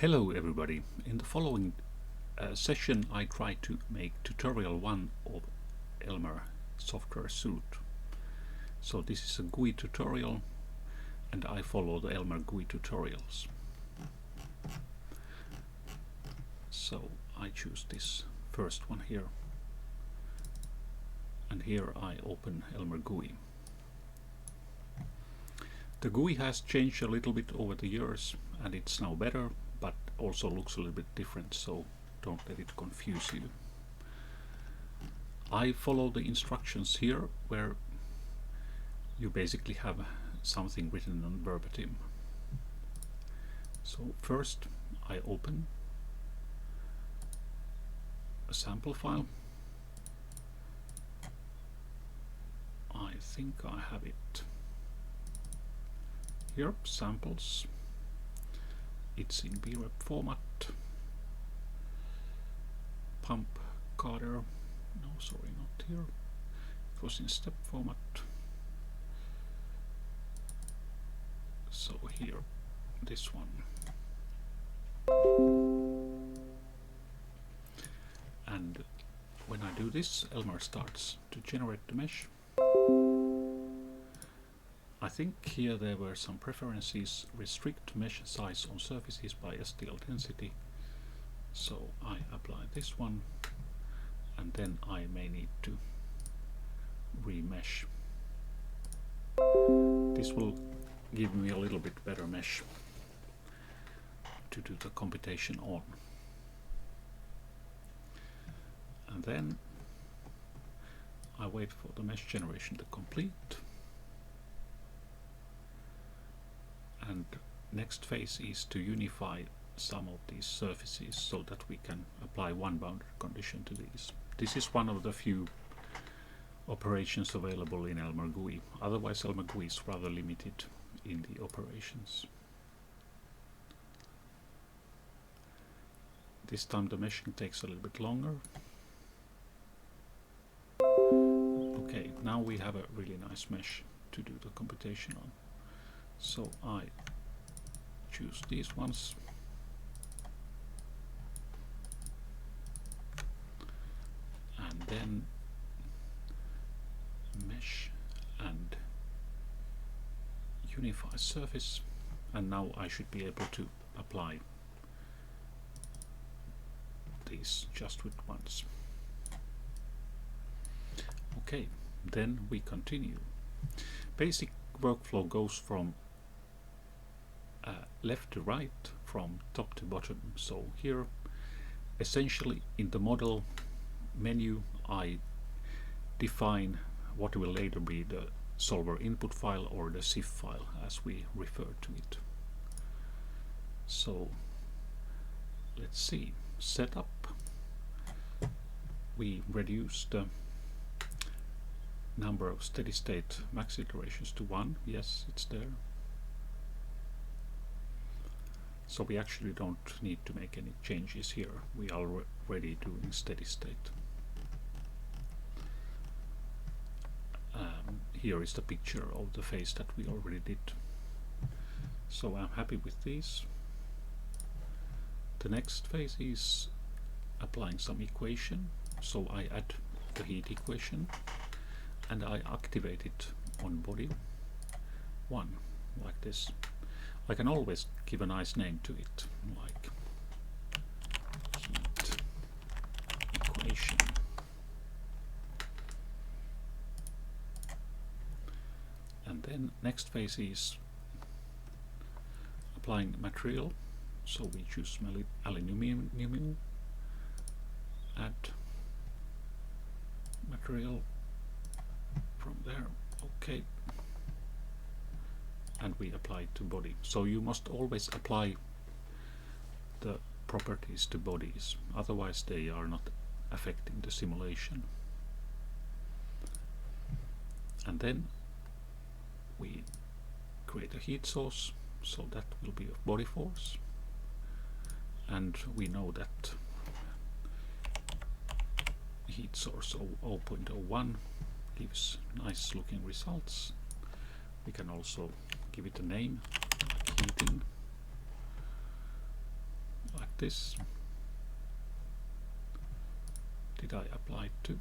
Hello everybody. In the following session I try to make tutorial 1 of Elmer software suite. So this is a GUI tutorial and I follow the ElmerGUI tutorials. So I choose this first one here and here I open ElmerGUI. The GUI has changed a little bit over the years and it's now better, but also looks a little bit different, so don't let it confuse you. I follow the instructions here where you basically have something written on verbatim. So first I open a sample file. I think I have it here, samples. It's in brep format. Pump coder. No, sorry, not here. It was in step format. So here, this one. And when I do this, Elmer starts to generate the mesh. I think here there were some preferences: restrict mesh size on surfaces by STL density. So I apply this one, and then I may need to remesh. This will give me a little bit better mesh to do the computation on. And then I wait for the mesh generation to complete. And next phase is to unify some of these surfaces so that we can apply one boundary condition to these. This is one of the few operations available in ElmerGUI. Otherwise ElmerGUI is rather limited in the operations. This time the meshing takes a little bit longer. Okay, now we have a really nice mesh to do the computation on. So I choose these ones and then mesh and unify surface, and now I should be able to apply these just with once. Okay, then we continue. Basic workflow goes from left to right, from top to bottom. So here, essentially in the model menu, I define what will later be the solver input file or the CIF file as we refer to it. So let's see, setup. We reduce the number of steady state max iterations to 1. Yes, it's there. So we actually don't need to make any changes here. We are already doing steady state. Here is the picture of the phase that we already did. So I'm happy with these. The next phase is applying some equation. So I add the heat equation and I activate it on body 1 like this. I can always give a nice name to it, like heat equation. And then next phase is applying material. So we choose aluminium, add material from there. Okay. And we apply it to body. So you must always apply the properties to bodies, otherwise they are not affecting the simulation. And then we create a heat source, so that will be of body force, and we know that heat source 0.01 gives nice looking results. We can also give it a name, like heating. this. Did I apply to?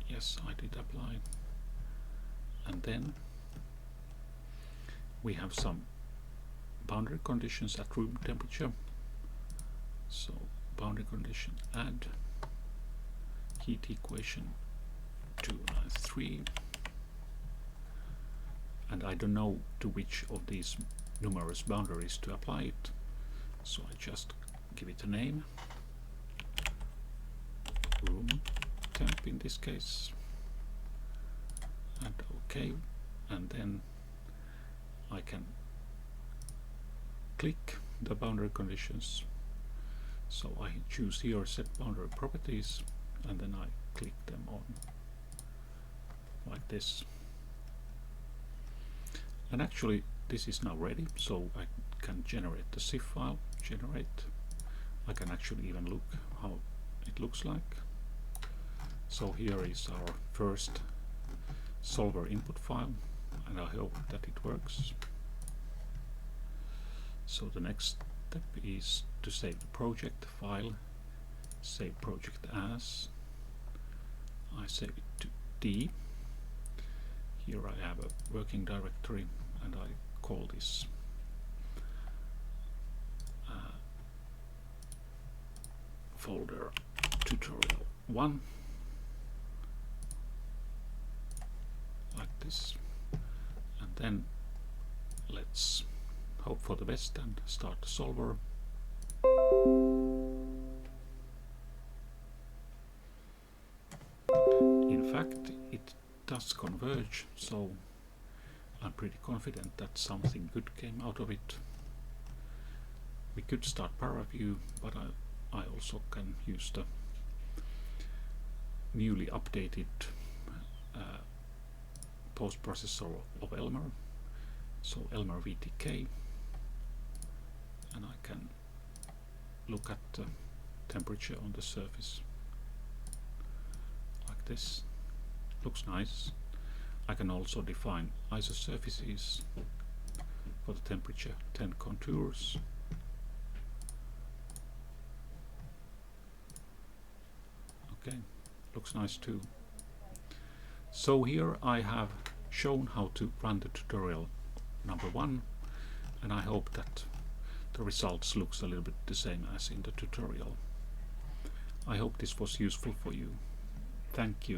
Yes, I did apply. And then we have some boundary conditions at room temperature. So boundary condition add heat equation 293, and I don't know to which of these numerous boundaries to apply it, so I just give it a name, room temp in this case, and OK, and then I can click the boundary conditions. So I choose here set boundary properties, and then I click them on like this. And actually this is now ready, so I can generate the ZIF file, generate. I can actually even look how it looks like. So here is our first solver input file, and I hope that it works. So the next step is to save the project file, save project as. I save it to D. Here I have a working directory, and I call this folder tutorial 1, like this, and then let's hope for the best and start the solver. In fact, it does converge, so I'm pretty confident that something good came out of it. We could start ParaView, but I also can use the newly updated post-processor of Elmer, so Elmer VTK, and I can look at the temperature on the surface like this. Looks nice. I can also define isosurfaces for the temperature, 10 contours. Okay, looks nice too. So here I have shown how to run the tutorial number 1, and I hope that the results looks a little bit the same as in the tutorial. I hope this was useful for you. Thank you.